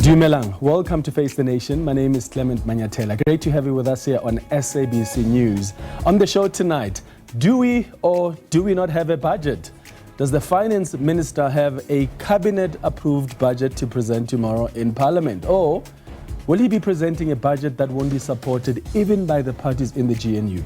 Dumelang, welcome to Face the Nation. My name is Clement Manyathela. Great to have you with us here on SABC News. On the show tonight, do we or do we not have a budget? Does the Finance Minister have a cabinet-approved budget to present tomorrow in Parliament? Or will he be presenting a budget that won't be supported even by the parties in the GNU?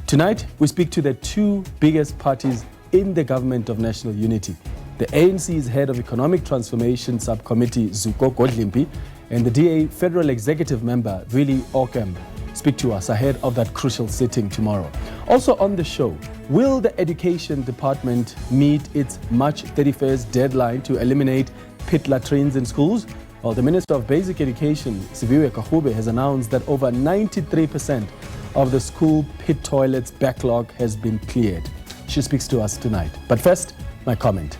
Tonight, we speak to the two biggest parties in the Government of National Unity. The ANC's head of Economic Transformation Subcommittee, Zuko Godlimpi, and the DA Federal Executive Member, Willie Aucamp, speak to us ahead of that crucial sitting tomorrow. Also on the show, will the Education Department meet its March 31st deadline to eliminate pit latrines in schools? Well, the Minister of Basic Education, Siviwe Gwarube, has announced that over 93% of the school pit toilets backlog has been cleared. She speaks to us tonight. But first, my comment.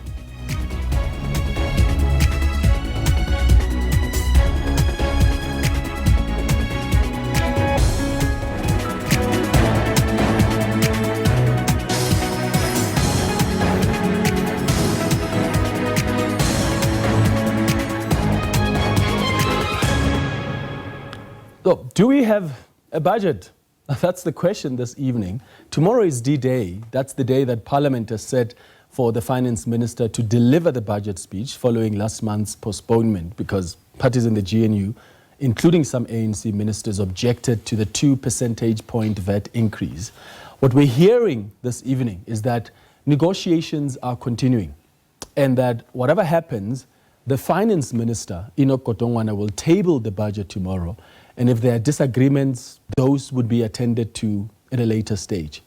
So, do we have a budget? That's the question this evening. Tomorrow is D-Day. That's the day that Parliament has set for the Finance Minister to deliver the budget speech following last month's postponement because parties in the GNU, including some ANC ministers, objected to the 2 percentage point VAT increase. What we're hearing this evening is that negotiations are continuing and that whatever happens, the Finance Minister, Enoch Godongwana, will table the budget tomorrow. And if there are disagreements, those would be attended to at a later stage.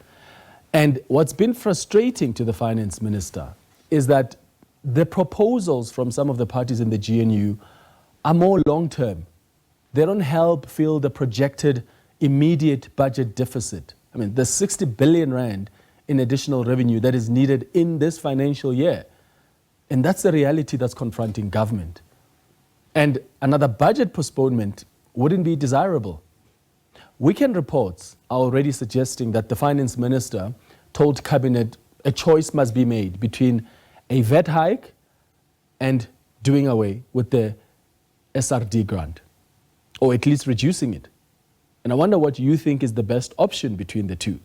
And what's been frustrating to the Finance Minister is that the proposals from some of the parties in the GNU are more long-term. They don't help fill the projected immediate budget deficit. I mean, there's 60 billion rand in additional revenue that is needed in this financial year. And that's the reality that's confronting government. And another budget postponement wouldn't be desirable. Weekend reports are already suggesting that the Finance Minister told Cabinet a choice must be made between a VAT hike and doing away with the SRD grant, or at least reducing it. And I wonder what you think is the best option between the two.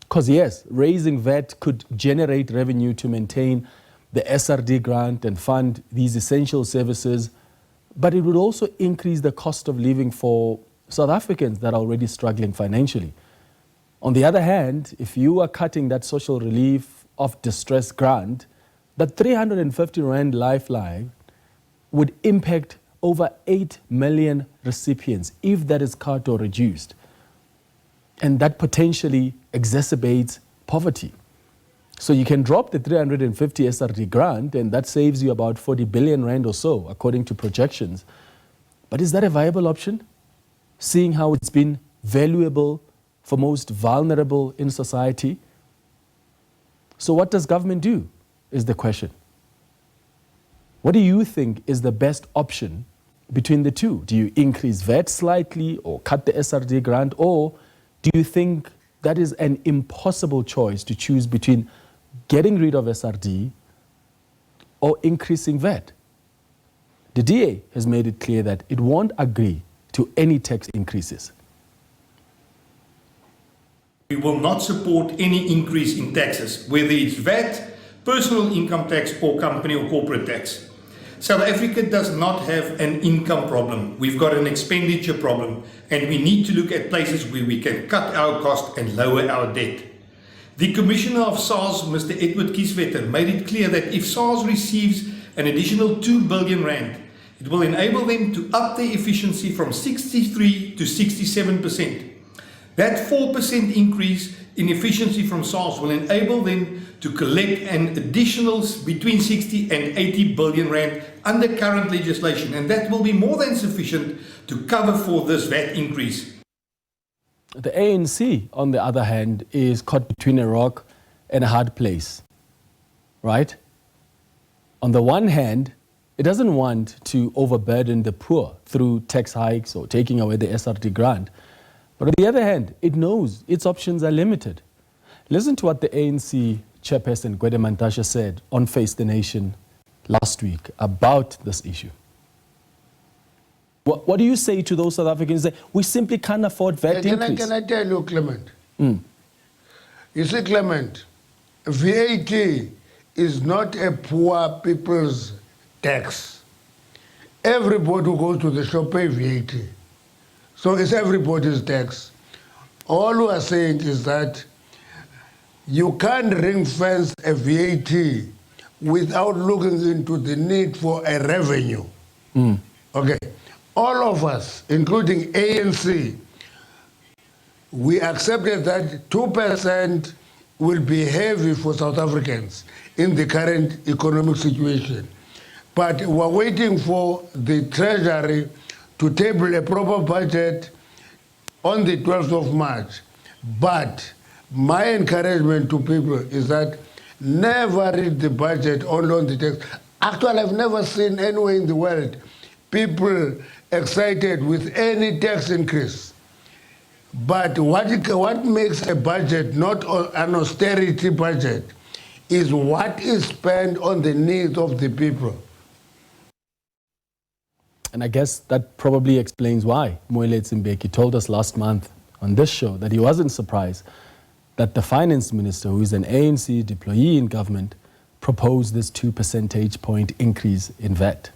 Because yes, raising VAT could generate revenue to maintain the SRD grant and fund these essential services, but it would also increase the cost of living for South Africans that are already struggling financially. On the other hand, if you are cutting that social relief of distress grant, that 350 Rand lifeline would impact over 8 million recipients if that is cut or reduced. And that potentially exacerbates poverty. So you can drop the 350 SRD grant and that saves you about 40 billion Rand or so, according to projections. But is that a viable option? Seeing how it's been valuable for most vulnerable in society? So what does government do, is the question. What do you think is the best option between the two? Do you increase VAT slightly or cut the SRD grant? Or do you think that is an impossible choice to choose between getting rid of SRD or increasing VAT? The DA has made it clear that it won't agree to any tax increases. We will not support any increase in taxes, whether it's VAT, personal income tax, or company or corporate tax. South Africa does not have an income problem. We've got an expenditure problem, and we need to look at places where we can cut our cost and lower our debt. The Commissioner of SARS, Mr. Edward Kieswetter, made it clear that if SARS receives an additional 2 billion rand, it will enable them to up their efficiency from 63 to 67%. That 4% increase in efficiency from SARS will enable them to collect an additional between 60 and 80 billion rand under current legislation, and that will be more than sufficient to cover for this VAT increase. The ANC, on the other hand, is caught between a rock and a hard place, right? On the one hand, it doesn't want to overburden the poor through tax hikes or taking away the SRD grant. But on the other hand, it knows its options are limited. Listen to what the ANC chairperson, Gwede Mantashe, said on Face the Nation last week about this issue. What do you say to those South Africans that we simply can't afford VAT increase? Can I tell you, Clement? You see, Clement, VAT is not a poor people's tax. Everybody who goes to the shop pay VAT. So it's everybody's tax. All we are saying is that you can't ring fence a VAT without looking into the need for a revenue. Okay. All of us, including ANC, we accepted that 2% will be heavy for South Africans in the current economic situation. But we're waiting for the Treasury to table a proper budget on the 12th of March. But my encouragement to people is that never read the budget only on the text. Actually, I've never seen anywhere in the world people excited with any tax increase. But what makes a budget not an austerity budget is what is spent on the needs of the people. And I guess that probably explains why Willie Aucamp told us last month on this show that he wasn't surprised that the finance minister, who is an ANC deployee in government, proposed this 2 percentage point increase in VAT.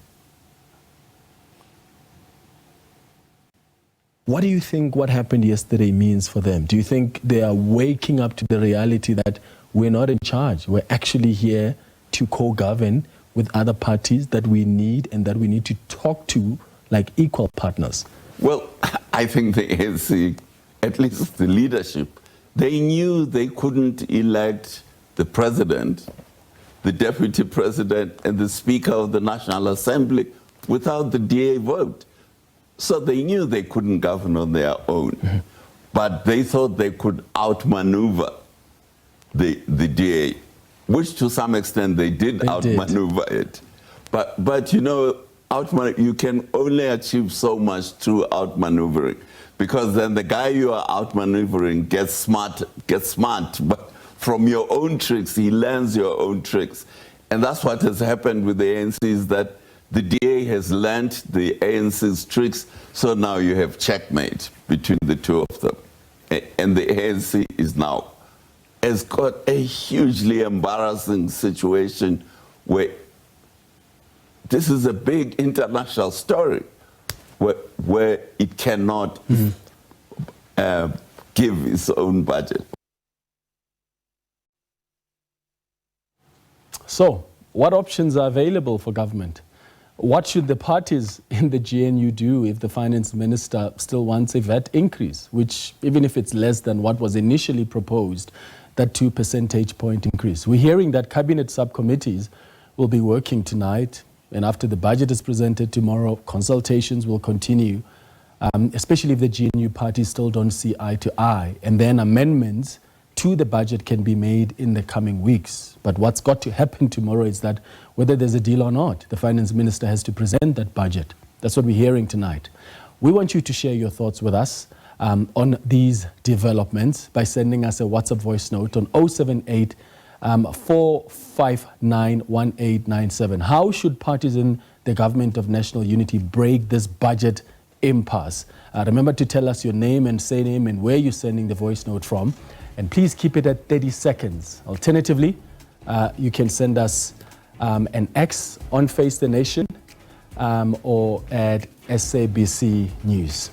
What do you think what happened yesterday means for them? Do you think they are waking up to the reality that we're not in charge? We're actually here to co-govern with other parties that we need and that we need to talk to like equal partners? Well, I think the ANC, at least the leadership, they knew they couldn't elect the president, the deputy president, and the speaker of the National Assembly without the DA vote. So they knew they couldn't govern on their own. But they thought they could outmaneuver the DA, which to some extent they did outmaneuver it. But you know, you can only achieve so much through outmaneuvering, because then the guy you are outmaneuvering gets smart, but from your own tricks, he learns your own tricks. And that's what has happened with the ANC, is that the DA has learned the ANC's tricks, so now you have checkmate between the two of them. And the ANC has got a hugely embarrassing situation where this is a big international story where it cannot give its own budget. So, what options are available for government? What should the parties in the GNU do if the finance minister still wants a VAT increase, which, even if it's less than what was initially proposed, that 2 percentage point increase? We're hearing that cabinet subcommittees will be working tonight, and after the budget is presented tomorrow, consultations will continue, especially if the GNU parties still don't see eye to eye, and then amendments to the budget can be made in the coming weeks. But what's got to happen tomorrow is that whether there's a deal or not, the finance minister has to present that budget. That's what we're hearing tonight. We want you to share your thoughts with us on these developments by sending us a WhatsApp voice note on 078 459 1897. How should parties in the government of national unity break this budget impasse? Remember to tell us your name and surname and where you're sending the voice note from. And please keep it at 30 seconds. Alternatively, you can send us an X on Face the Nation or at SABC News.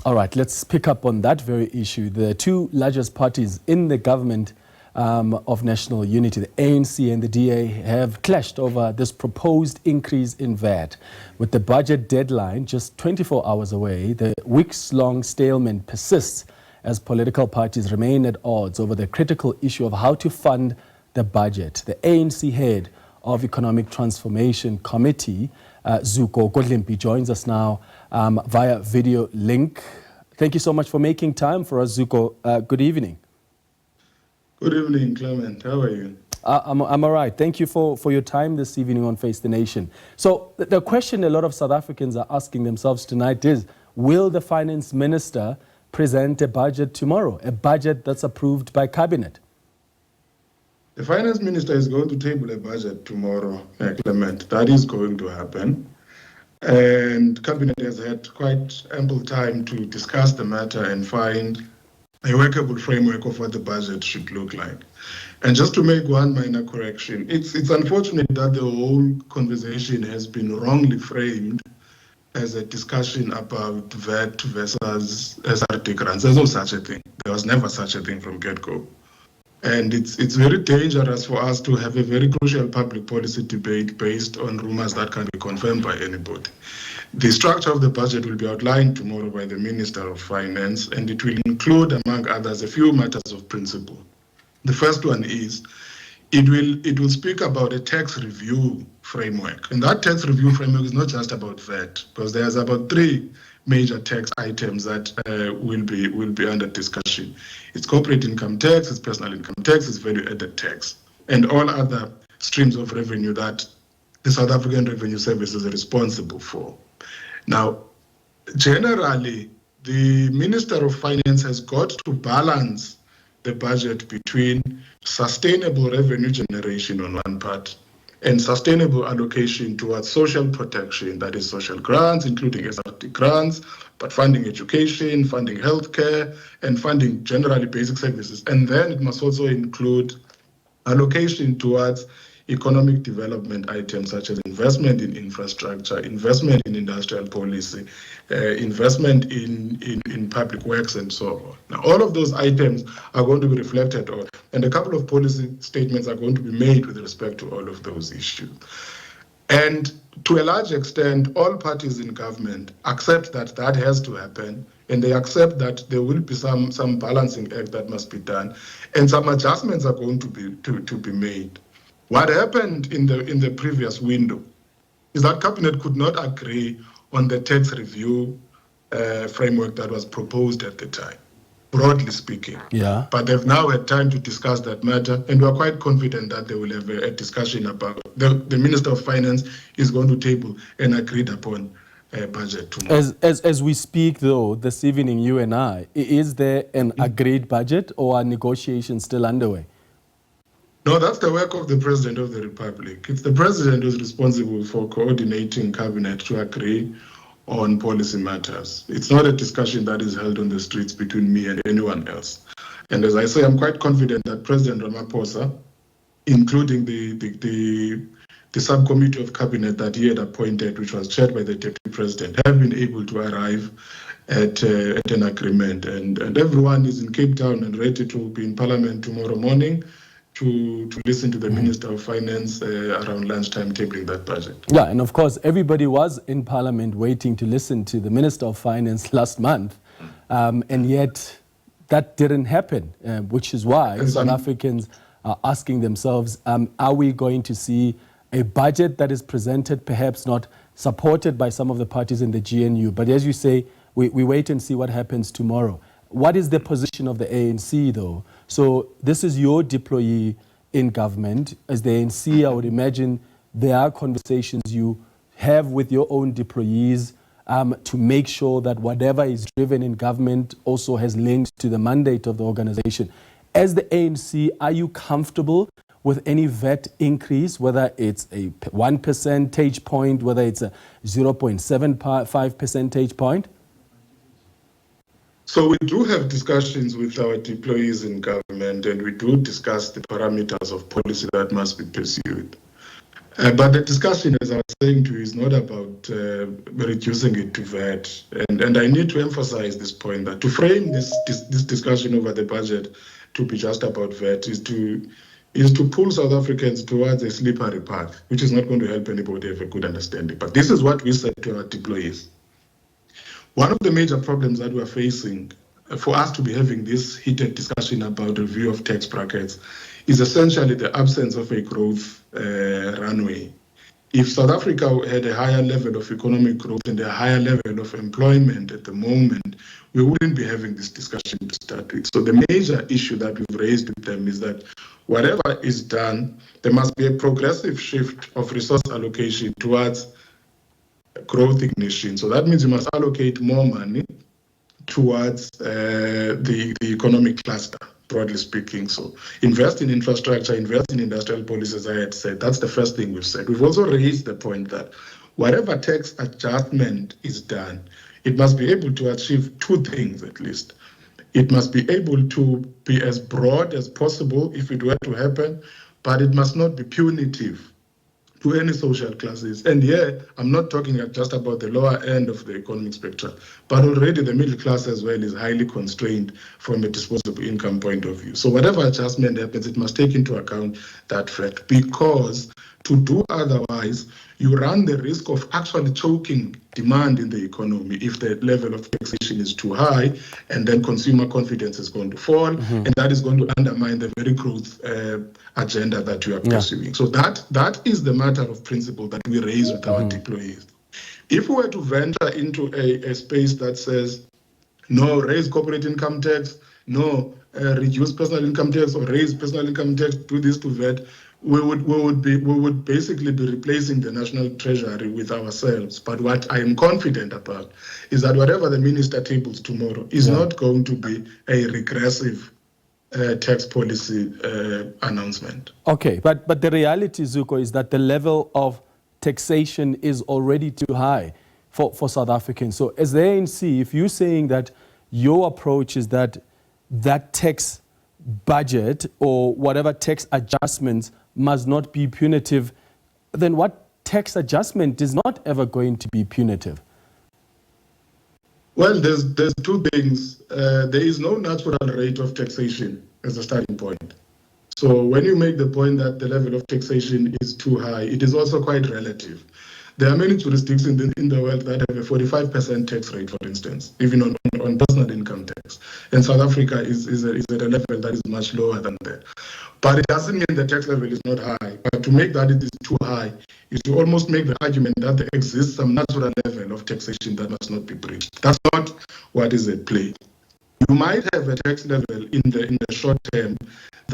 All right, let's pick up on that very issue. The two largest parties in the government of national unity, the ANC and the DA, have clashed over this proposed increase in VAT. With the budget deadline just 24 hours away, the weeks-long stalemate persists as political parties remain at odds over the critical issue of how to fund the budget. The ANC head of Economic Transformation Committee, Zuko Godlimpi, joins us now via video link. Thank you so much for making time for us, Zuko. Good evening. Good evening, Clement. How are you? I'm all right. Thank you for your time this evening on Face the Nation. So the question a lot of South Africans are asking themselves tonight is, will the finance minister present a budget tomorrow, a budget that's approved by cabinet? The finance minister is going to table a budget tomorrow, Clement. That is going to happen. And cabinet has had quite ample time to discuss the matter and find a workable framework of what the budget should look like. And just to make one minor correction, it's unfortunate that the whole conversation has been wrongly framed as a discussion about VAT versus SRD grants. There's no such a thing. There was never such a thing from get-go. And it's very dangerous for us to have a very crucial public policy debate based on rumors that can be confirmed by anybody. The structure of the budget will be outlined tomorrow by the Minister of Finance, and it will include, among others, a few matters of principle. The first one is it will speak about a tax review framework. And that tax review framework is not just about VAT, because there's about 3 major tax items that will be under discussion. It's corporate income tax, it's personal income tax, it's value-added tax, and all other streams of revenue that the South African Revenue Service is responsible for. Now, generally, the Minister of Finance has got to balance the budget between sustainable revenue generation on one part and sustainable allocation towards social protection, that is social grants, including SRD grants, but funding education, funding healthcare, and funding generally basic services. And then it must also include allocation towards economic development items such as investment in infrastructure, investment in industrial policy, investment in public works, and so on. Now, all of those items are going to be reflected on, and a couple of policy statements are going to be made with respect to all of those issues. And to a large extent, all parties in government accept that that has to happen, and they accept that there will be some balancing act that must be done, and some adjustments are going to be made. What happened in the previous window is that cabinet could not agree on the tax review framework that was proposed at the time, broadly speaking. Yeah. But they've now had time to discuss that matter, and we're quite confident that they will have a discussion about the Minister of Finance is going to table an agreed upon budget tomorrow. As we speak, though, this evening, you and I, is there an agreed budget or are negotiations still underway? No, that's the work of the President of the Republic. It's the President who's responsible for coordinating cabinet to agree on policy matters. It's not a discussion that is held on the streets between me and anyone else. And as I say, I'm quite confident that President Ramaphosa, including the subcommittee of cabinet that he had appointed, which was chaired by the Deputy President, have been able to arrive at an agreement. And everyone is in Cape Town and ready to be in Parliament tomorrow morning to listen to the Minister of Finance around lunchtime tabling that budget. Yeah, and of course, everybody was in Parliament waiting to listen to the Minister of Finance last month, and yet that didn't happen, which is why South Africans are asking themselves, are we going to see a budget that is presented, perhaps not supported by some of the parties in the GNU, but as you say, we wait and see what happens tomorrow. What is the position of the ANC, though? So this is your deployee in government. As the ANC, I would imagine there are conversations you have with your own deployees to make sure that whatever is driven in government also has links to the mandate of the organization. As the ANC, are you comfortable with any VAT increase, whether it's a 1 percentage point, whether it's a 0.75 percentage point? So we do have discussions with our deployees in government, and we do discuss the parameters of policy that must be pursued. But the discussion, as I was saying to you, is not about reducing it to VAT. And I need to emphasize this point, that to frame this discussion over the budget to be just about VAT is to pull South Africans towards a slippery path, which is not going to help anybody have a good understanding. But this is what we said to our deployees. One of the major problems that we're facing for us to be having this heated discussion about review of tax brackets is essentially the absence of a growth runway. If South Africa had a higher level of economic growth and a higher level of employment at the moment, we wouldn't be having this discussion to start with. So the major issue that we've raised with them is that whatever is done, there must be a progressive shift of resource allocation towards growth ignition. So that means you must allocate more money towards the economic cluster, broadly speaking. So invest in infrastructure, invest in industrial policies, I had said. That's the first thing we've said. We've also raised the point that whatever tax adjustment is done, it must be able to achieve two things at least. It must be able to be as broad as possible if it were to happen, but it must not be punitive to any social classes. And here, I'm not talking just about the lower end of the economic spectrum, but already the middle class as well is highly constrained from a disposable income point of view. So whatever adjustment happens, it must take into account that fact, because to do otherwise, you run the risk of actually choking demand in the economy if the level of taxation is too high, and then consumer confidence is going to fall, and that is going to undermine the very growth agenda that you are pursuing. So that is the matter of principle that we raise with our deployees. If we were to venture into a space that says, no, raise corporate income tax, no, reduce personal income tax, or raise personal income tax, do this to VAT, we would basically be replacing the national treasury with ourselves. But what I am confident about is that whatever the minister tables tomorrow is not going to be a regressive tax policy announcement. Okay, but the reality, Zuko, is that the level of taxation is already too high for South Africans. So as the ANC, if you're saying that your approach is that tax budget or whatever tax adjustments must not be punitive, then what tax adjustment is not ever going to be punitive? Well, there's two things. There is no natural rate of taxation as a starting point. So when you make the point that the level of taxation is too high, it is also quite relative. There are many jurisdictions in the world that have a 45% tax rate, for instance, even on personal income tax. And South Africa is at a level that is much lower than that. But it doesn't mean the tax level is not high. But to make that it is too high is to almost make the argument that there exists some natural level of taxation that must not be breached. That's not what is at play. You might have a tax level in the short term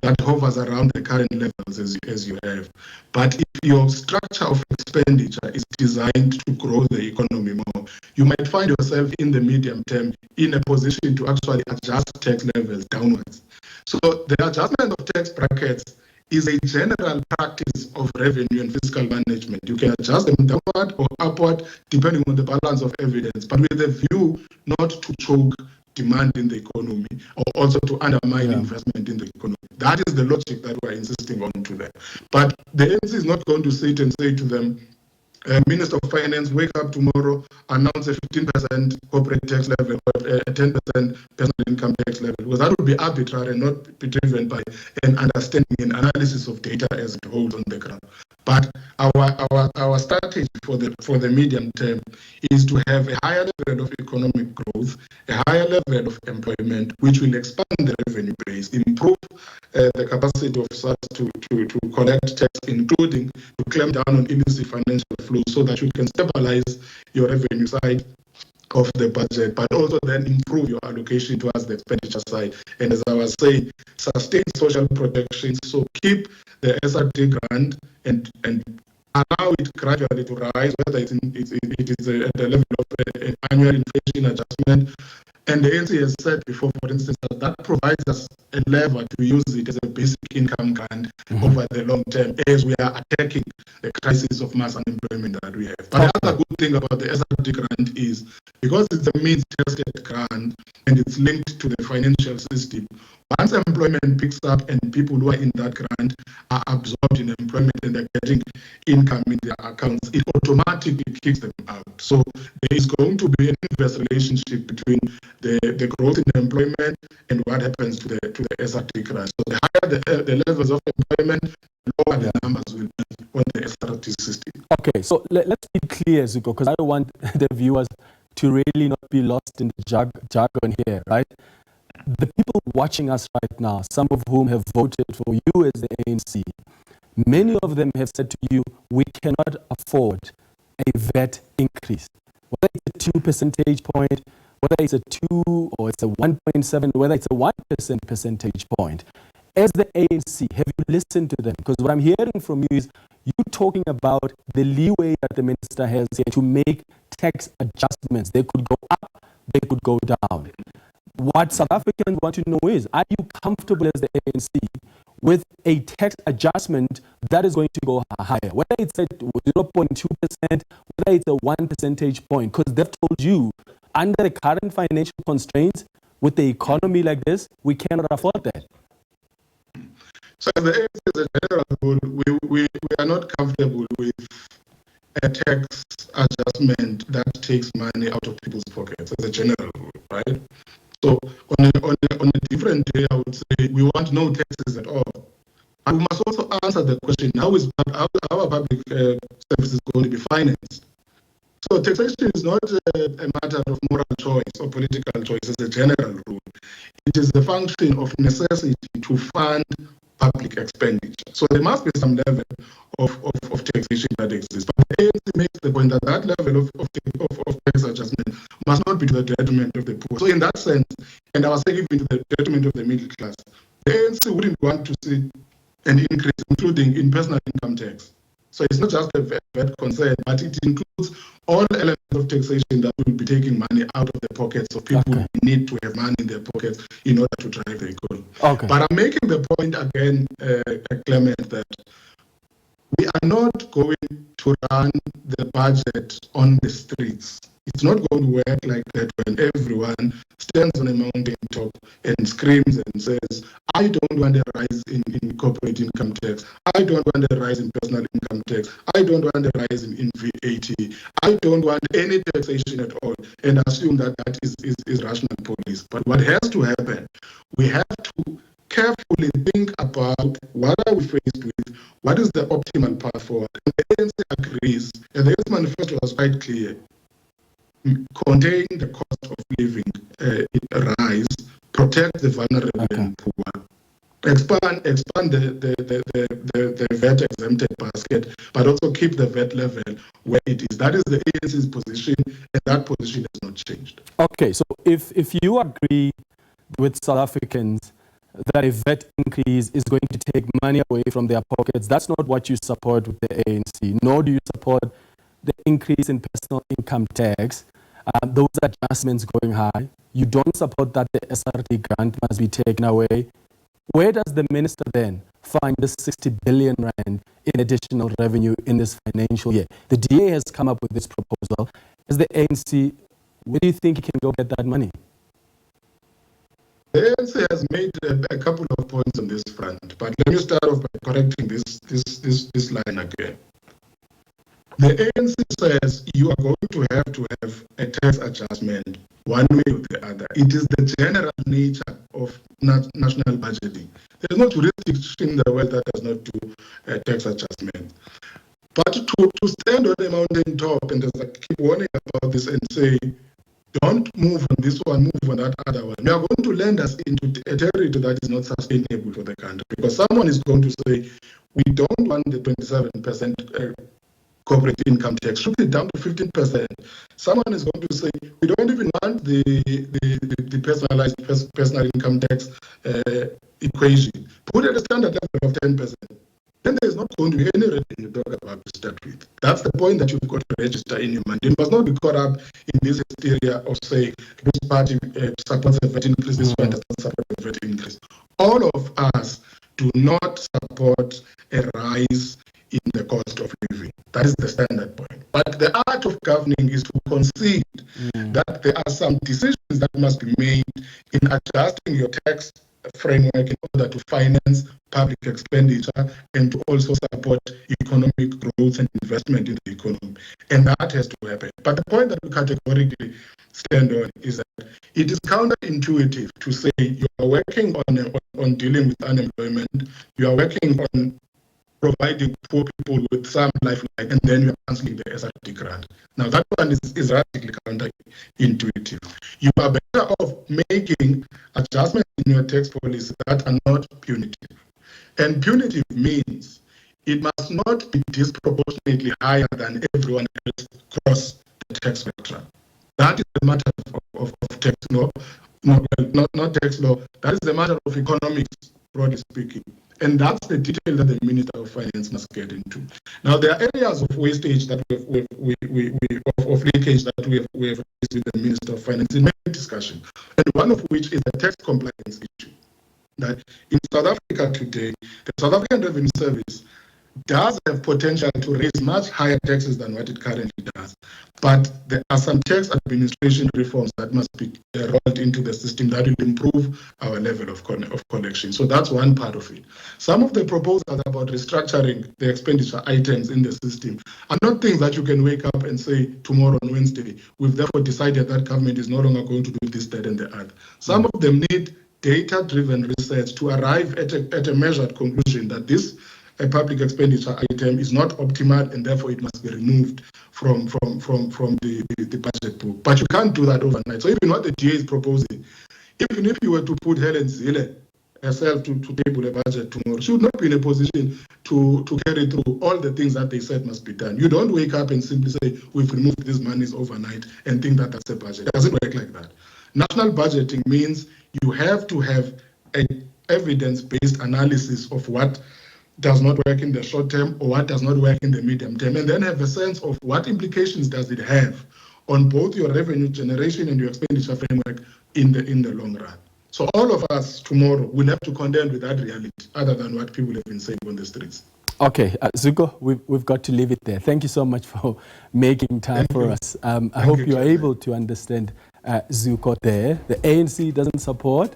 that hovers around the current levels as you have. But if your structure of expenditure is designed to grow the economy more, you might find yourself in the medium term in a position to actually adjust tax levels downwards. So the adjustment of tax brackets is a general practice of revenue and fiscal management. You can adjust them downward or upward depending on the balance of evidence, but with a view not to choke demand in the economy or also to undermine investment in the economy. That is the logic that we're insisting on to them. But the ANC is not going to sit and say to them, Minister of Finance, wake up tomorrow, announce a 15% corporate tax level, a 10% personal income tax level, because that would be arbitrary and not be driven by an understanding and analysis of data as it holds on the ground. But our strategy for the medium term is to have a higher level of economic growth, a higher level of employment, which will expand the revenue base, improve the capacity of SARS to collect tax, including to clamp down on illicit financial flow, so that you can stabilize your revenue side of the budget, but also then improve your allocation towards the expenditure side. And as I was saying, sustain social protection, so keep the SRT grant and allow it gradually to rise, whether it is at the level of an annual inflation adjustment. And the ANC has said before, for instance, that provides us a lever to use it as a basic income grant over the long term as we are attacking the crisis of mass unemployment that we have. But the other good thing about the SRT grant is, because it's a means-tested grant and it's linked to the financial system, once employment picks up and people who are in that grant are absorbed in employment and they're getting income in their accounts, it automatically kicks them out. So there is going to be an inverse relationship between the growth in employment and what happens to the SRT grant. So the higher the levels of employment, the lower the numbers will be on the SRT system. Okay, so let's be clear, Zuko, because I don't want the viewers to really not be lost in the jargon here, right? The people watching us right now, some of whom have voted for you as the ANC, many of them have said to you, we cannot afford a VAT increase. Whether it's a 2 percentage point, whether it's a 2 or it's a 1.7, whether it's a 1% percentage point. As the ANC, have you listened to them? Because what I'm hearing from you is you talking about the leeway that the minister has here to make tax adjustments. They could go up, they could go down. What South Africans want to know is, are you comfortable as the ANC with a tax adjustment that is going to go higher? Whether it's at 0.2%, whether it's a 1 percentage point, because they've told you, under the current financial constraints, with the economy like this, we cannot afford that. So the ANC as a general rule, we are not comfortable with a tax adjustment that takes money out of people's pockets as a general rule, right? So on a different day, I would say we want no taxes at all. And we must also answer the question, how are public services going to be financed? So taxation is not a matter of moral choice or political choice as a general rule. It is the function of necessity to fund public expenditure. So there must be some level of taxation that exists. But the ANC makes the point that that level of tax adjustment must not be to the detriment of the poor. So in that sense, and I was saying even to the detriment of the middle class, the ANC wouldn't want to see an increase, including in personal income tax. So it's not just a VAT concern, but it includes all elements of taxation that will be taking money out of the pockets of people who need to have money in their pockets in order to drive the economy. Okay. But I'm making the point again, Clement, that we are not going to run the budget on the streets. It's not going to work like that when everyone stands on a mountain top and screams and says, I don't want a rise in corporate income tax. I don't want a rise in personal income tax. I don't want a rise in VAT. I don't want any taxation at all, and assume that that is rational policy. But what has to happen, we have to carefully think about what are we faced with, what is the optimal path forward. And the ANC agrees, and the ANC manifesto was quite clear. Contain the cost of living rise, protect the vulnerable and poor, expand the VAT exempted basket, but also keep the VAT level where it is. That is the ANC's position, and that position has not changed. Okay, so if you agree with South Africans that a VAT increase is going to take money away from their pockets, that's not what you support with the ANC, nor do you support the increase in personal income tax, those adjustments going high. You don't support that the SRD grant must be taken away. Where does the minister then find this 60 billion rand in additional revenue in this financial year? The DA has come up with this proposal. As the ANC, where do you think he can go get that money? The ANC has made a couple of points on this front, but let me start off by correcting this line again. The ANC says you are going to have a tax adjustment one way or the other. It is the general nature of national budgeting. There is no jurisdiction in the world that does not do a tax adjustment. But to stand on a mountain top and just keep warning about this and say, don't move on this one, move on that other one, we are going to land us into a territory that is not sustainable for the country. Because someone is going to say, we don't want the 27% corporate income tax, shoot it down to 15%. Someone is going to say, we don't even want the personalized personal income tax equation. Put it at a standard level of 10%. Then there is not going to be any revenue to talk about to start with. That's the point that you've got to register in your mind. You must not be caught up in this hysteria of saying, this party supports a VAT increase, this one does not support a VAT increase. All of us do not support a rise in the cost of living. That is the standard point. But the art of governing is to concede that there are some decisions that must be made in adjusting your tax framework in order to finance public expenditure and to also support economic growth and investment in the economy. And that has to happen. But the point that we categorically stand on is that it is counterintuitive to say you are working on dealing with unemployment, you are working on providing poor people with some lifeline, and then you are cancelling the SRD grant. Now that one is radically counterintuitive. You are better off making adjustments in your tax policy that are not punitive. And punitive means it must not be disproportionately higher than everyone else across the tax spectrum. That is the matter of tax law, not tax law. That is the matter of economics, broadly speaking. And that's the detail that the Minister of Finance must get into. Now, there are areas of wastage that of leakage that we have raised with the Minister of Finance in many discussions, and one of which is the tax compliance issue. That in South Africa today, the South African Revenue Service does have potential to raise much higher taxes than what it currently does. But there are some tax administration reforms that must be rolled into the system that will improve our level of collection. So that's one part of it. Some of the proposals about restructuring the expenditure items in the system are not things that you can wake up and say tomorrow on Wednesday, we've therefore decided that government is no longer going to do this, that, and the other. Some of them need data-driven research to arrive at a measured conclusion that this public expenditure item is not optimal and therefore it must be removed from the budget book. But you can't do that overnight. So even what the DA is proposing, even if you were to put Helen Zille herself to table a budget tomorrow, she would not be in a position to carry through all the things that they said must be done. You don't wake up and simply say, we've removed these monies overnight and think that that's a budget. It doesn't work like that. National budgeting means you have to have an evidence-based analysis of what does not work in the short term or what does not work in the medium term, and then have a sense of what implications does it have on both your revenue generation and your expenditure framework in the long run. So all of us tomorrow will have to contend with that reality, other than what people have been saying on the streets. Okay, Zuko, we've got to leave it there. Thank you so much for making time for us. I hope you are able to understand Zuko there. The ANC doesn't support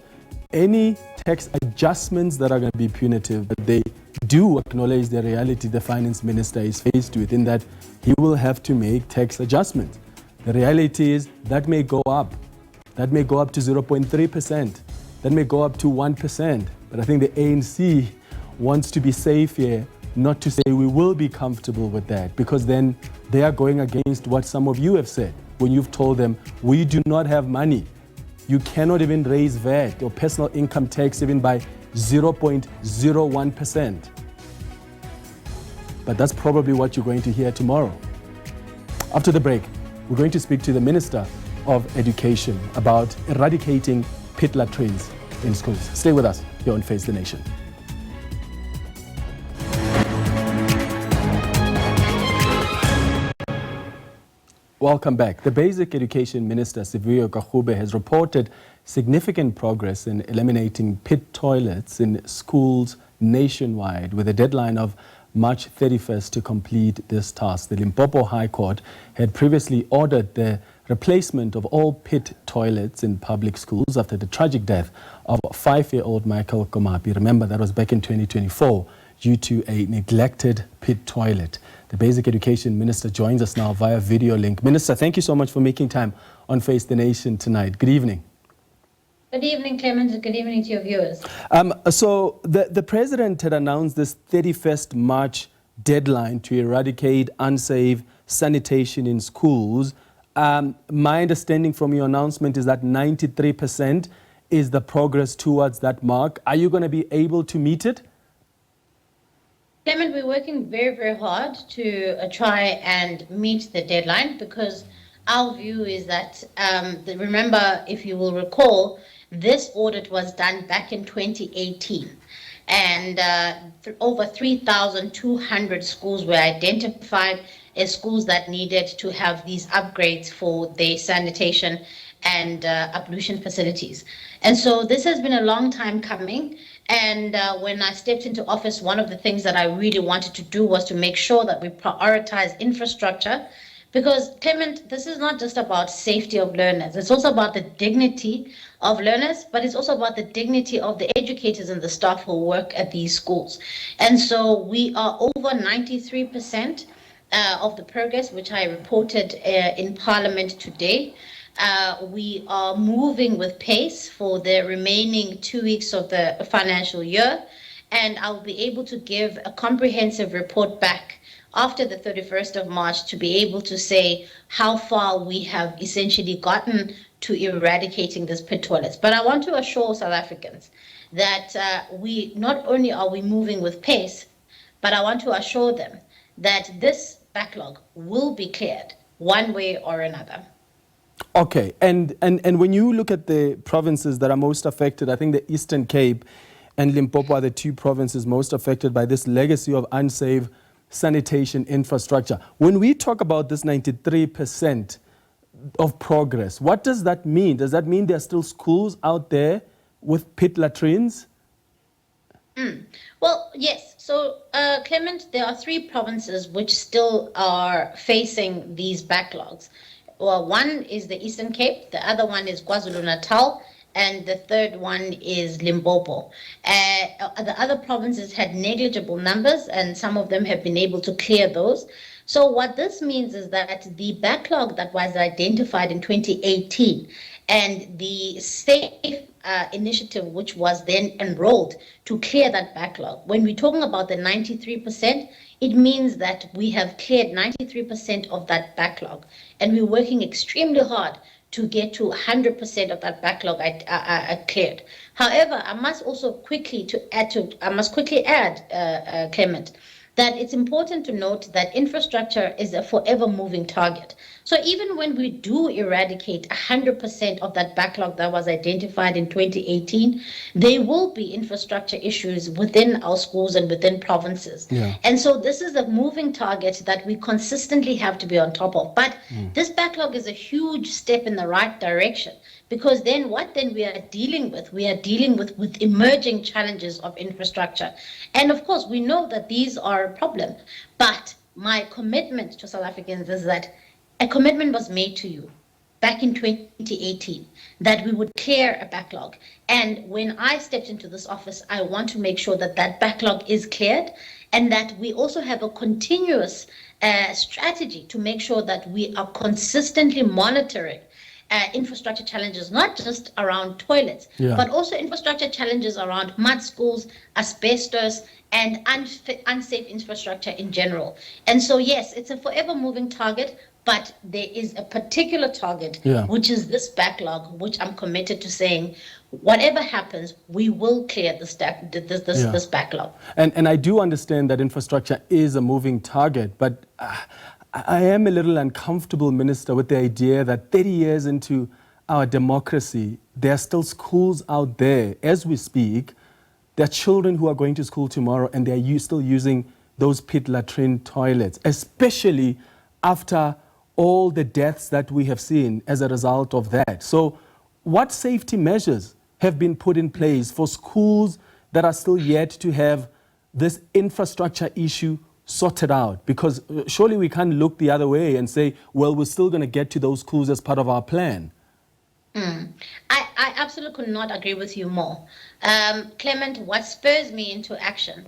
any tax adjustments that are going to be punitive, but they do acknowledge the reality the finance minister is faced with, in that he will have to make tax adjustments. The reality is that may go up. That may go up to 0.3%. That may go up to 1%. But I think the ANC wants to be safe here, not to say we will be comfortable with that, because then they are going against what some of you have said when you've told them, we do not have money. You cannot even raise VAT or personal income tax even by 0.01%. But that's probably what you're going to hear tomorrow. After the break, we're going to speak to the Minister of Education about eradicating pit latrines in schools. Stay with us here on Face the Nation. Welcome back. The Basic Education Minister Siviwe Gwarube has reported significant progress in eliminating pit toilets in schools nationwide, with a deadline of March 31st to complete this task. The Limpopo High Court had previously ordered the replacement of all pit toilets in public schools after the tragic death of 5-year-old Michael Komapi. Remember, that was back in 2024 due to a neglected pit toilet. The Basic Education Minister joins us now via video link. Minister, thank you so much for making time on Face the Nation tonight. Good evening. Good evening, Clement, and good evening to your viewers. So the President had announced this 31st March deadline to eradicate unsafe sanitation in schools. My understanding from your announcement is that 93% is the progress towards that mark. Are you going to be able to meet it? Clement, we're working very, very hard to try and meet the deadline, because our view is that, remember, if you will recall, this audit was done back in 2018, and over 3,200 schools were identified as schools that needed to have these upgrades for their sanitation and ablution facilities. And so this has been a long time coming. And when I stepped into office, one of the things that I really wanted to do was to make sure that we prioritize infrastructure, because, Clement, this is not just about safety of learners. It's also about the dignity of learners, but it's also about the dignity of the educators and the staff who work at these schools. And so we are over 93% of the progress, which I reported in Parliament today. We are moving with pace for the remaining 2 weeks of the financial year, and I'll be able to give a comprehensive report back after the 31st of March to be able to say how far we have essentially gotten to eradicating these pit toilets. But I want to assure South Africans that we not only are we moving with pace, but I want to assure them that this backlog will be cleared one way or another. Okay, and when you look at the provinces that are most affected, I think the Eastern Cape and Limpopo are the two provinces most affected by this legacy of unsafe sanitation infrastructure. When we talk about this 93% of progress, what does that mean? Does that mean there are still schools out there with pit latrines? Well, yes. So, Clement, there are 3 provinces which still are facing these backlogs. Well, one is the Eastern Cape, the other one is KwaZulu-Natal, and the third one is Limpopo. The other provinces had negligible numbers, and some of them have been able to clear those. So what this means is that the backlog that was identified in 2018 and the SAFE initiative, which was then enrolled to clear that backlog, when we're talking about the 93%, it means that we have cleared 93% of that backlog, and we're working extremely hard to get to 100% of that backlog cleared. However, I must quickly add, Clement, that it's important to note that infrastructure is a forever moving target. So even when we do eradicate 100% of that backlog that was identified in 2018, there will be infrastructure issues within our schools and within provinces. Yeah. And so this is a moving target that we consistently have to be on top of. But this backlog is a huge step in the right direction, because then what then we are dealing with? We are dealing with emerging challenges of infrastructure. And of course, we know that these are a problem. But my commitment to South Africans is that a commitment was made to you back in 2018 that we would clear a backlog. And when I stepped into this office, I want to make sure that that backlog is cleared, and that we also have a continuous strategy to make sure that we are consistently monitoring infrastructure challenges, not just around toilets, but also infrastructure challenges around mud schools, asbestos, and unsafe infrastructure in general. And so, yes, it's a forever moving target, but there is a particular target, which is this backlog, which I'm committed to saying, whatever happens, we will clear this backlog. And I do understand that infrastructure is a moving target, but I am a little uncomfortable, Minister, with the idea that 30 years into our democracy, there are still schools out there, as we speak, there are children who are going to school tomorrow and they are still using those pit latrine toilets, especially after all the deaths that we have seen as a result of that. So what safety measures have been put in place for schools that are still yet to have this infrastructure issue sorted out? Because surely we can't look the other way and say, well, we're still going to get to those schools as part of our plan. I absolutely could not agree with you more. Clement, what spurs me into action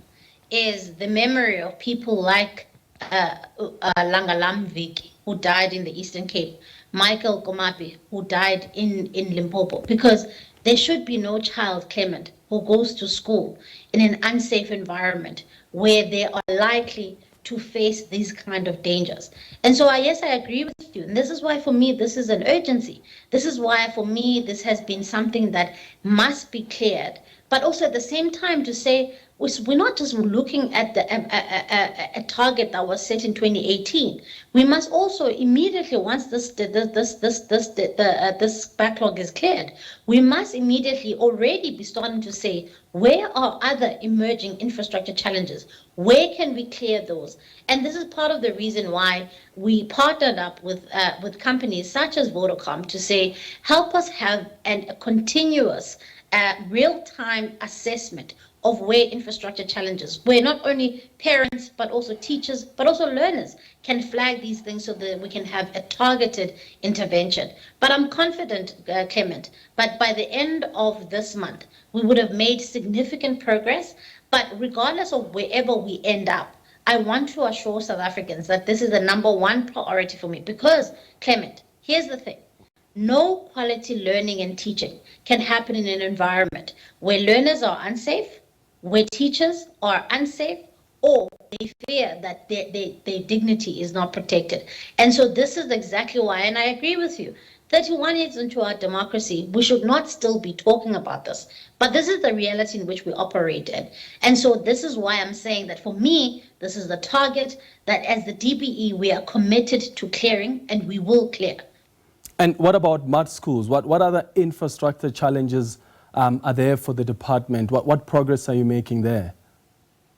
is the memory of people like Langalam Viki, who died in the Eastern Cape, Michael Komapi, who died in Limpopo, because there should be no child, Clement, who goes to school in an unsafe environment where they are likely to face these kind of dangers. And so, yes, I agree with you. And this is why, for me, this is an urgency. This is why, for me, this has been something that must be cleared. But also at the same time to say, we're not just looking at a target that was set in 2018. We must also immediately, once this backlog is cleared, we must immediately already be starting to say, where are other emerging infrastructure challenges? Where can we clear those? And this is part of the reason why we partnered up with companies such as Willie Aucamp to say, help us have a continuous real-time assessment of where infrastructure challenges, where not only parents, but also teachers, but also learners can flag these things so that we can have a targeted intervention. But I'm confident, Clement, but by the end of this month, we would have made significant progress. But regardless of wherever we end up, I want to assure South Africans that this is the #1 priority for me. Because, Clement, here's the thing. No quality learning and teaching can happen in an environment where learners are unsafe, where teachers are unsafe, or they fear that their dignity is not protected. And so this is exactly why, and I agree with you, 31 years into our democracy, we should not still be talking about this. But this is the reality in which we operate in. And so this is why I'm saying that for me, this is the target that as the DBE, we are committed to clearing, and we will clear. And what about mud schools? What other infrastructure challenges are there for the department? What progress are you making there?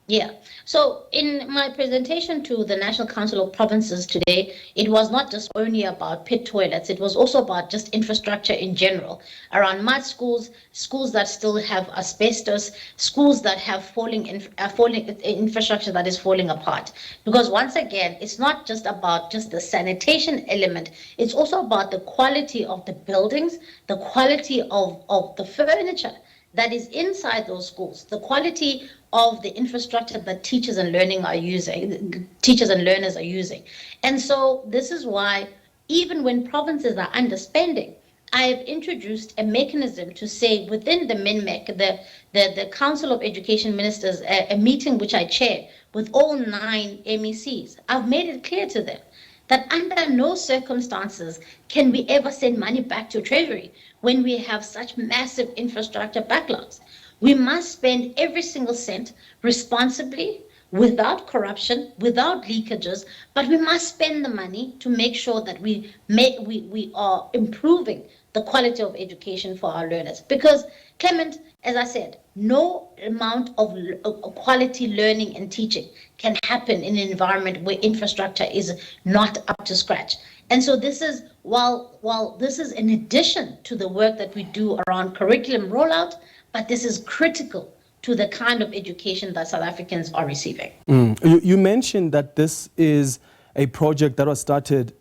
Yeah. So in my presentation to the National Council of Provinces today, it was not just only about pit toilets. It was also about just infrastructure in general, around mud schools, schools that still have asbestos, schools that have falling infrastructure that is falling apart. Because once again, it's not just about just the sanitation element. It's also about the quality of the buildings, the quality of the furniture that is inside those schools, the quality of the infrastructure that teachers and learners are using. And so this is why even when provinces are underspending, I have introduced a mechanism to say within the MINMEC, the Council of Education Ministers, a meeting which I chair with all 9 MECs, I've made it clear to them that under no circumstances can we ever send money back to Treasury when we have such massive infrastructure backlogs. We must spend every single cent responsibly, without corruption, without leakages, but we must spend the money to make sure that we are improving the quality of education for our learners. Because, Clement, as I said, no amount of quality learning and teaching can happen in an environment where infrastructure is not up to scratch. And so this is, while this is in addition to the work that we do around curriculum rollout, but this is critical to the kind of education that South Africans are receiving. You mentioned that this is a project that was started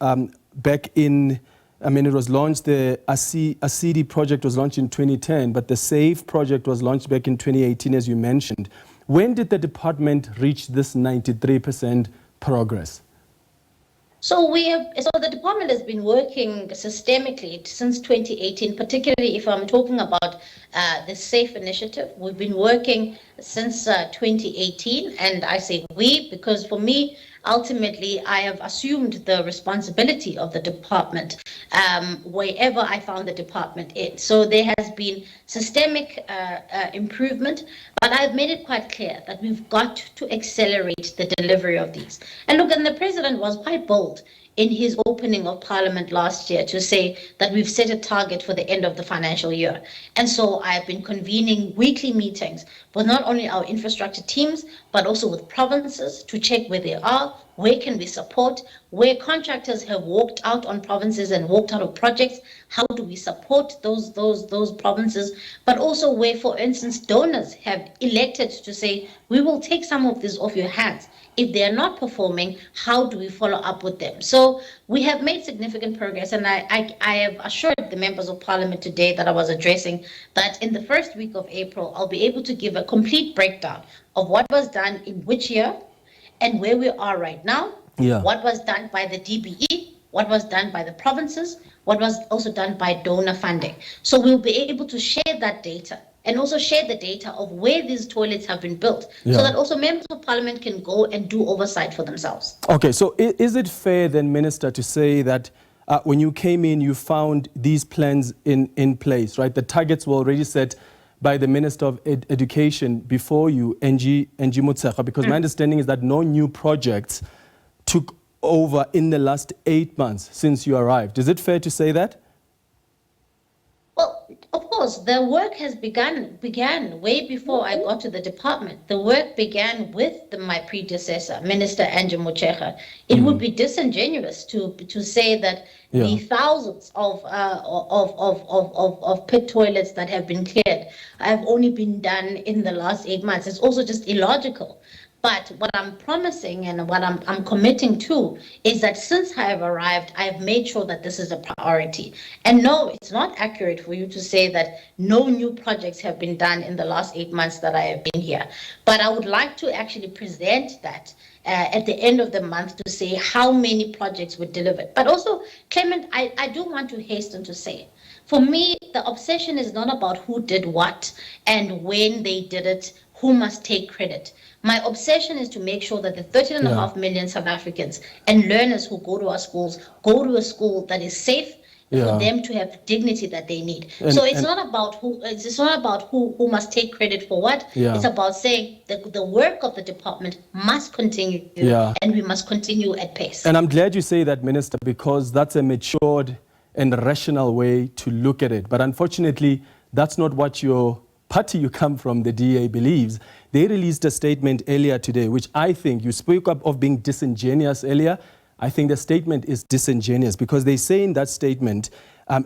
back in, it was launched, the ASIDI project was launched in 2010, but the SAFE project was launched back in 2018, as you mentioned. When did the department reach this 93% progress? So the department has been working systemically since 2018, particularly if I'm talking about the SAFE initiative. We've been working since 2018, and I say we because for me, ultimately, I have assumed the responsibility of the department wherever I found the department in. So there has been systemic improvement, but I've made it quite clear that we've got to accelerate the delivery of these. And look, and the president was quite bold in his opening of Parliament last year to say that we've set a target for the end of the financial year. And so I've been convening weekly meetings with not only our infrastructure teams, but also with provinces to check where they are, where can we support, where contractors have walked out on provinces and walked out of projects, how do we support those provinces, but also where, for instance, donors have elected to say, we will take some of this off your hands. If they are not performing, how do we follow up with them? So we have made significant progress, and I have assured the members of Parliament today that I was addressing that in the first week of April, I'll be able to give a complete breakdown of what was done in which year and where we are right now, what was done by the DBE, what was done by the provinces, what was also done by donor funding. So we'll be able to share that data and also share the data of where these toilets have been built so that also members of Parliament can go and do oversight for themselves. Okay, so is it fair then, Minister, to say that when you came in, you found these plans in place, right? The targets were already set by the Minister of Education before you, Angie Motshekga, because my understanding is that no new projects took over in the last 8 months since you arrived. Is it fair to say that? Well, of course, the work has began way before I got to the department. The work began with my predecessor, Minister Angie Motshekga. It would be disingenuous to say that the thousands of pit toilets that have been cleared have only been done in the last 8 months. It's also just illogical. But what I'm promising and what I'm committing to is that since I have arrived, I've made sure that this is a priority. And no, it's not accurate for you to say that no new projects have been done in the last 8 months that I have been here. But I would like to actually present that at the end of the month to say how many projects were delivered. But also, Clement, I do want to hasten to say, for me, the obsession is not about who did what and when they did it, who must take credit. My obsession is to make sure that the 13.5 million South Africans and learners who go to our schools go to a school that is safe for them to have the dignity that they need. So it's not about who must take credit for what. It's about saying the work of the department must continue and we must continue at pace. And I'm glad you say that, Minister, because that's a matured and rational way to look at it. But unfortunately, that's not what your party you come from, the DA, believes. They released a statement earlier today, which I think, you spoke up of being disingenuous earlier. I think the statement is disingenuous because they say in that statement,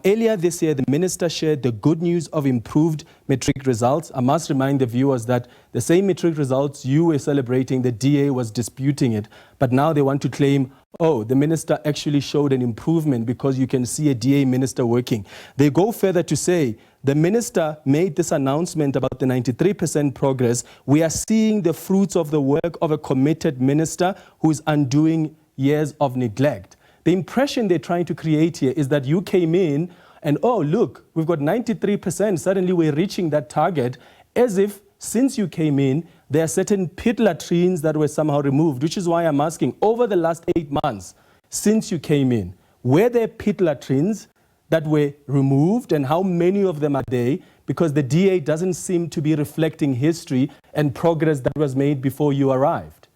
earlier this year, the minister shared the good news of improved matric results. I must remind the viewers that the same matric results you were celebrating, the DA was disputing it. But now they want to claim, oh, the minister actually showed an improvement because you can see a DA minister working. They go further to say, the minister made this announcement about the 93% progress. We are seeing the fruits of the work of a committed minister who is undoing years of neglect. The impression they're trying to create here is that you came in and, oh, look, we've got 93%. Suddenly we're reaching that target, as if since you came in, there are certain pit latrines that were somehow removed, which is why I'm asking, over the last 8 months since you came in, were there pit latrines that were removed, and how many of them are there? Because the DA doesn't seem to be reflecting history and progress that was made before you arrived.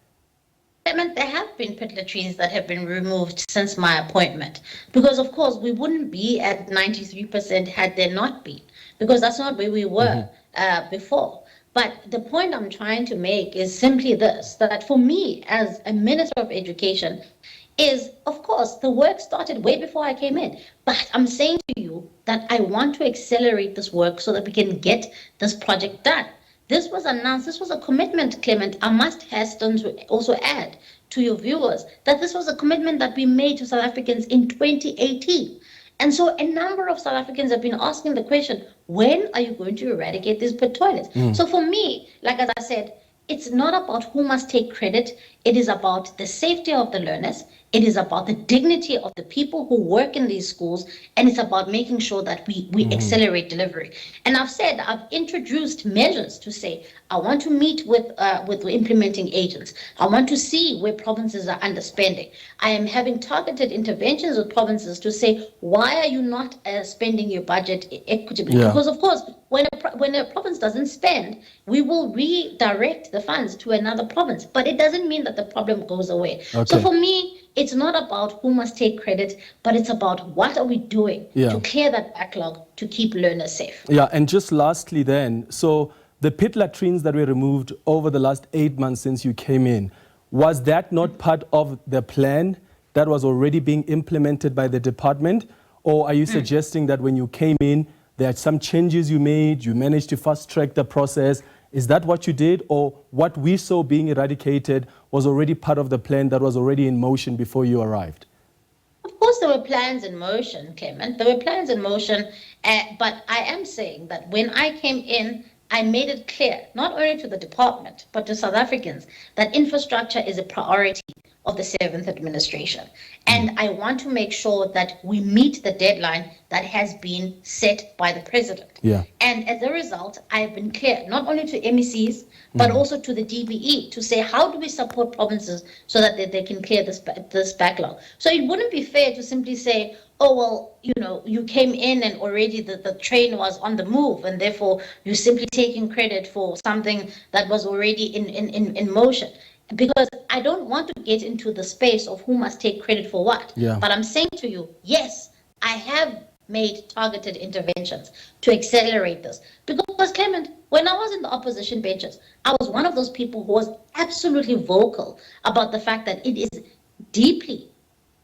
There have been pit latrines that have been removed since my appointment, because of course we wouldn't be at 93% had there not been, because that's not where we were before. But the point I'm trying to make is simply this, that for me as a Minister of Education, is, of course, the work started way before I came in. But I'm saying to you that I want to accelerate this work so that we can get this project done. This was announced, this was a commitment, Clement. I must hasten to also add to your viewers that this was a commitment that we made to South Africans in 2018. And so a number of South Africans have been asking the question, when are you going to eradicate these pit toilets? So for me, like as I said, it's not about who must take credit. It is about the safety of the learners. It is about the dignity of the people who work in these schools, and it's about making sure that we accelerate delivery. And I've said, I've introduced measures to say, I want to meet with implementing agents. I want to see where provinces are underspending. I am having targeted interventions with provinces to say, why are you not spending your budget equitably? Yeah. Because of course, when a province doesn't spend, we will redirect the funds to another province, but it doesn't mean that the problem goes away. Okay. So for me, it's not about who must take credit, but it's about what are we doing to clear that backlog to keep learners safe. Yeah, and just lastly then, so the pit latrines that were removed over the last 8 months since you came in, was that not part of the plan that was already being implemented by the department? Or are you suggesting that when you came in, there are some changes you made, you managed to fast track the process? Is that what you did, or what we saw being eradicated was already part of the plan that was already in motion before you arrived? Of course, there were plans in motion, Clement. There were plans in motion, but I am saying that when I came in, I made it clear, not only to the department, but to South Africans, that infrastructure is a priority of the 7th administration. And I want to make sure that we meet the deadline that has been set by the president. Yeah. And as a result, I have been clear, not only to MECs, but also to the DBE, to say, how do we support provinces so that they can clear this backlog? So it wouldn't be fair to simply say, oh, well, you know, you came in and already the train was on the move, and therefore you're simply taking credit for something that was already in motion. Because I don't want to get into the space of who must take credit for what. Yeah. But I'm saying to you, yes, I have made targeted interventions to accelerate this. Because, Clement, when I was in the opposition benches, I was one of those people who was absolutely vocal about the fact that it is deeply,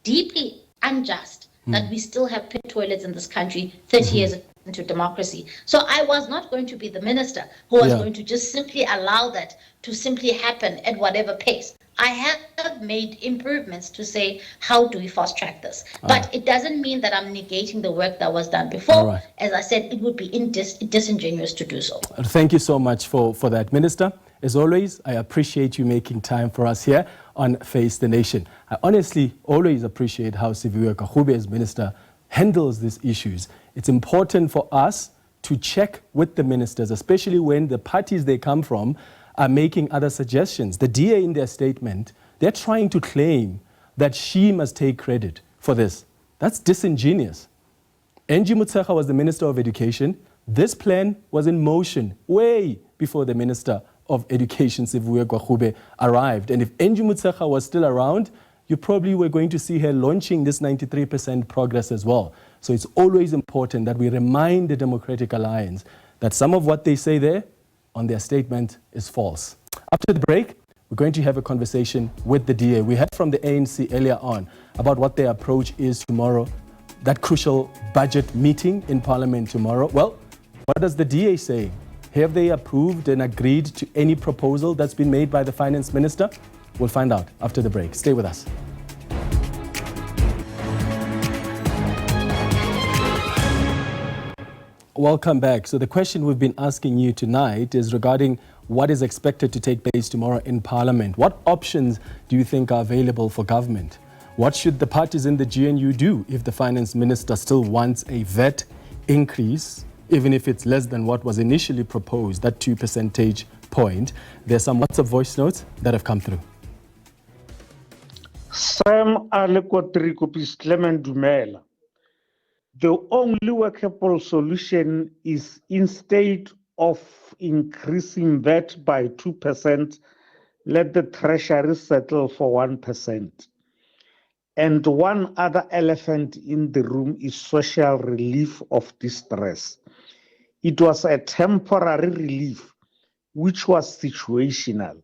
deeply unjust that we still have pit toilets in this country 30 years into democracy. So I was not going to be the minister who was going to just simply allow that to simply happen at whatever pace. I have made improvements to say, how do we fast track this? But it doesn't mean that I'm negating the work that was done before. As I said, it would be disingenuous to do so. Thank you so much for that, Minister. As always, I appreciate you making time for us here on Face the Nation. I honestly always appreciate how Siviwe Gwarube as Minister handles these issues. It's important for us to check with the ministers, especially when the parties they come from are making other suggestions. The DA in their statement, they're trying to claim that she must take credit for this. That's disingenuous. Angie Motshekga was the Minister of Education. This plan was in motion way before the Minister of Education, Siviwe Gwarube, arrived. And if Angie Motshekga was still around, you probably were going to see her launching this 93% progress as well. So it's always important that we remind the Democratic Alliance that some of what they say there on their statement is false. After the break, we're going to have a conversation with the DA. We heard from the ANC earlier on about what their approach is tomorrow, that crucial budget meeting in Parliament tomorrow. Well, what does the DA say? Have they approved and agreed to any proposal that's been made by the Finance Minister? We'll find out after the break. Stay with us. Welcome back. So the question we've been asking you tonight is regarding what is expected to take place tomorrow in Parliament. What options do you think are available for government? What should the parties in the GNU do if the Finance Minister still wants a VAT increase, even if it's less than what was initially proposed, that 2 percentage point? There's some WhatsApp voice notes that have come through. Sam Alekotri Clement Dumela. The only workable solution is, instead of increasing that by 2%, let the Treasury settle for 1%. And one other elephant in the room is social relief of distress. It was a temporary relief, which was situational.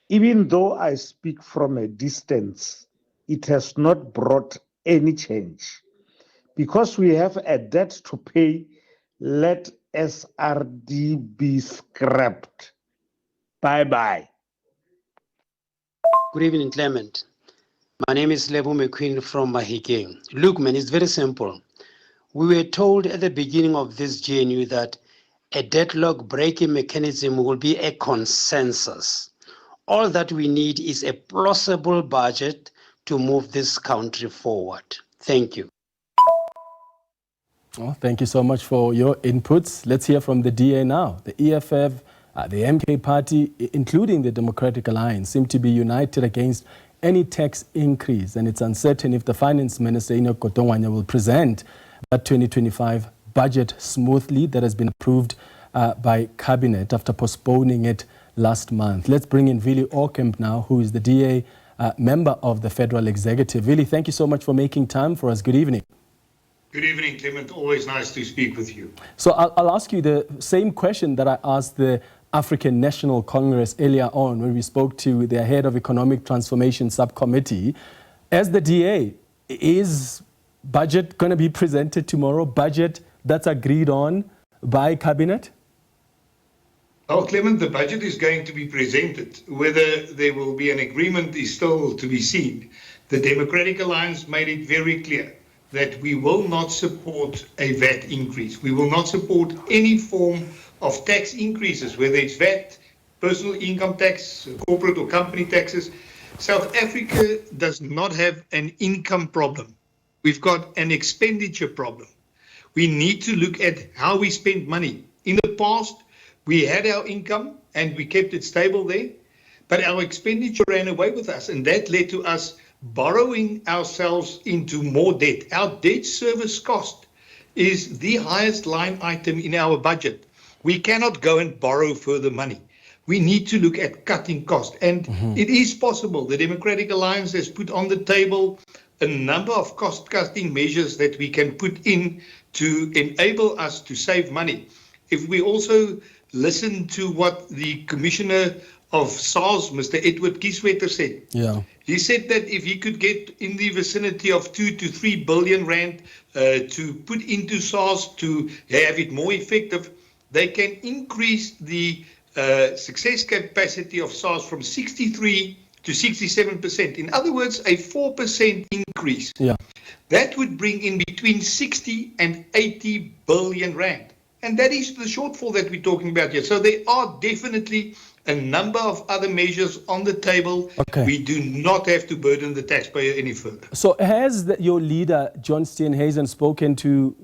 Even though I speak from a distance, it has not brought any change. Because we have a debt to pay, let SRD be scrapped. Bye-bye. Good evening, Clement. My name is Lebo McQueen from Mahikeng. Look, man, it's very simple. We were told at the beginning of this GNU that a deadlock breaking mechanism will be a consensus. All that we need is a plausible budget to move this country forward. Thank you. Well, thank you so much for your inputs. Let's hear from the DA now. The EFF, the MK party, including the Democratic Alliance, seem to be united against any tax increase, and it's uncertain if the Finance Minister Enoch Godongwana will present that 2025 budget smoothly that has been approved by Cabinet after postponing it last month. Let's bring in Willie Aucamp now, who is the DA member of the Federal Executive. Willie, thank you so much for making time for us. Good evening. Good evening, Clement. Always nice to speak with you. So I'll ask you the same question that I asked the African National Congress earlier on when we spoke to their head of Economic Transformation Subcommittee. As the DA, is budget going to be presented tomorrow? Budget that's agreed on by Cabinet? Well, Clement, the budget is going to be presented. Whether there will be an agreement is still to be seen. The Democratic Alliance made it very clear that we will not support a VAT increase. We will not support any form of tax increases, whether it's VAT, personal income tax, corporate or company taxes. South Africa does not have an income problem. We've got an expenditure problem. We need to look at how we spend money. In the past, we had our income and we kept it stable there, but our expenditure ran away with us, and that led to us borrowing ourselves into more debt. Our debt service cost is the highest line item in our budget. We cannot go and borrow further money. We need to look at cutting costs. And it is possible. The Democratic Alliance has put on the table a number of cost-cutting measures that we can put in to enable us to save money. If we also listen to what the Commissioner of SARS, Mr. Edward Kieswetter, said. He said that if he could get in the vicinity of 2 to 3 billion rand to put into SARS to have it more effective, they can increase the success capacity of SARS from 63 to 67%. In other words, a 4% increase. That would bring in between 60 and 80 billion rand. And that is the shortfall that we're talking about here. So there are definitely a number of other measures on the table. We do not have to burden the taxpayer any further. So has your leader, John Steenhuisen, spoken to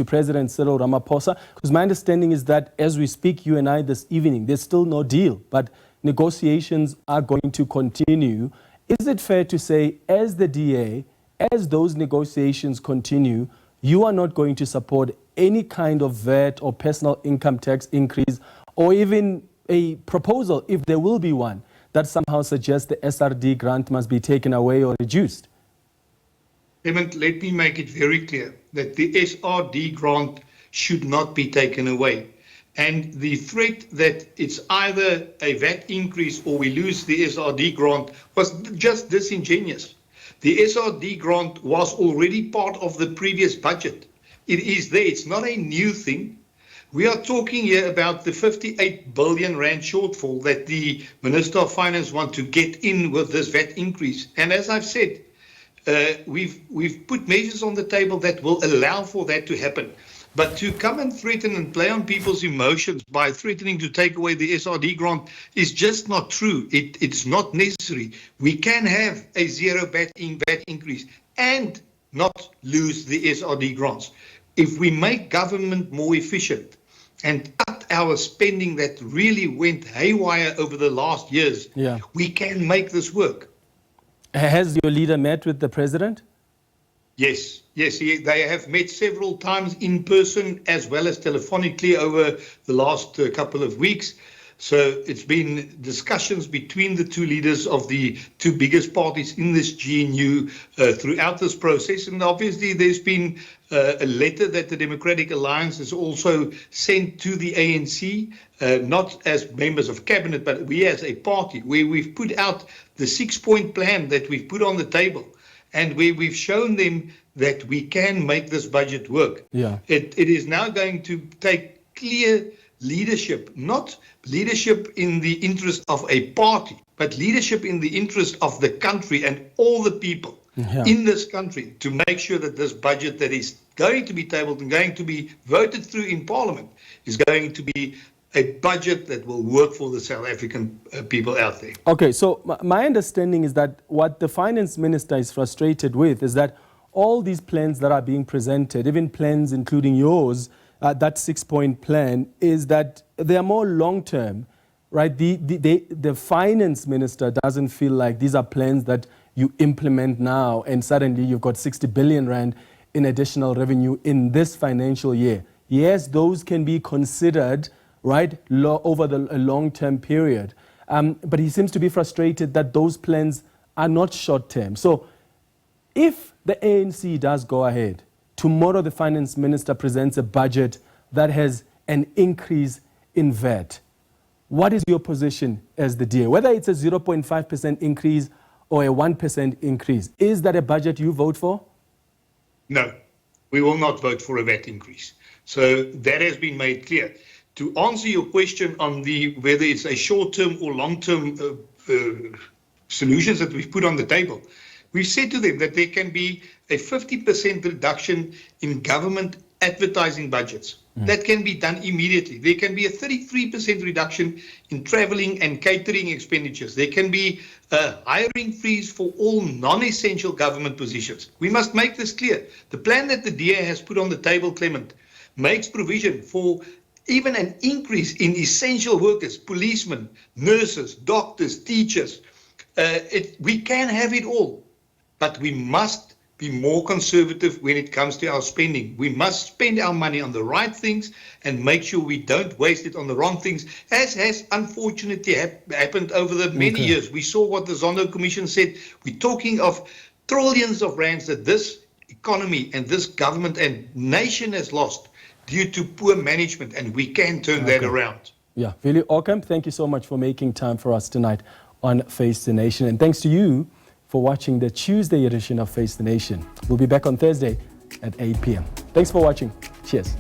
President Cyril Ramaphosa? Because my understanding is that as we speak, you and I this evening, there's still no deal, but negotiations are going to continue. Is it fair to say, as the DA, as those negotiations continue, you are not going to support any kind of VAT or personal income tax increase, or even a proposal, if there will be one, that somehow suggests the SRD grant must be taken away or reduced? Clement, let me make it very clear that the SRD grant should not be taken away. And the threat that it's either a VAT increase or we lose the SRD grant was just disingenuous. The SRD grant was already part of the previous budget. It is there. It's not a new thing. We are talking here about the 58 billion rand shortfall that the Minister of Finance want to get in with this VAT increase. And as I've said, we've put measures on the table that will allow for that to happen. But to come and threaten and play on people's emotions by threatening to take away the SRD grant is just not true. It's not necessary. We can have a zero VAT increase and not lose the SRD grants. If we make government more efficient and cut our spending that really went haywire over the last years, we can make this work. Has your leader met with the president? Yes, they have met several times in person as well as telephonically over the last couple of weeks. So it's been discussions between the two leaders of the two biggest parties in this GNU throughout this process. And obviously there's been a letter that the Democratic Alliance has also sent to the ANC, not as members of cabinet, but we as a party, where we've put out the 6-point plan that we've put on the table. And where we've shown them that we can make this budget work. It is now going to take clear leadership, not leadership in the interest of a party, but leadership in the interest of the country and all the people in this country to make sure that this budget that is going to be tabled and going to be voted through in Parliament is going to be a budget that will work for the South African people out there. Okay, so my understanding is that what the finance minister is frustrated with is that all these plans that are being presented, even plans including yours, that 6-point plan, is that they are more long-term, right? The finance minister doesn't feel like these are plans that you implement now and suddenly you've got 60 billion rand in additional revenue in this financial year. Yes, those can be considered, right, over a long-term period. But he seems to be frustrated that those plans are not short-term. So if the ANC does go ahead, tomorrow the finance minister presents a budget that has an increase in VAT. What is your position as the DA? Whether it's a 0.5% increase or a 1% increase, is that a budget you vote for? No, we will not vote for a VAT increase. So that has been made clear. To answer your question on whether it's a short-term or long-term solutions that we've put on the table, we've said to them that there can be a 50% reduction in government advertising budgets. That can be done immediately. There can be a 33% reduction in traveling and catering expenditures. There can be a hiring freeze for all non-essential government positions. We must make this clear. The plan that the DA has put on the table, Clement, makes provision for even an increase in essential workers, policemen, nurses, doctors, teachers. We can have it all, but we must be more conservative when it comes to our spending. We must spend our money on the right things and make sure we don't waste it on the wrong things, as has unfortunately happened over the many years. We saw what the Zondo Commission said. We're talking of trillions of rands that this economy and this government and nation has lost due to poor management, and we can turn that around. Yeah, Willie Aucamp, thank you so much for making time for us tonight on Face the Nation. And thanks to you for watching the Tuesday edition of Face the Nation. We'll be back on Thursday at 8 p.m. Thanks for watching. Cheers.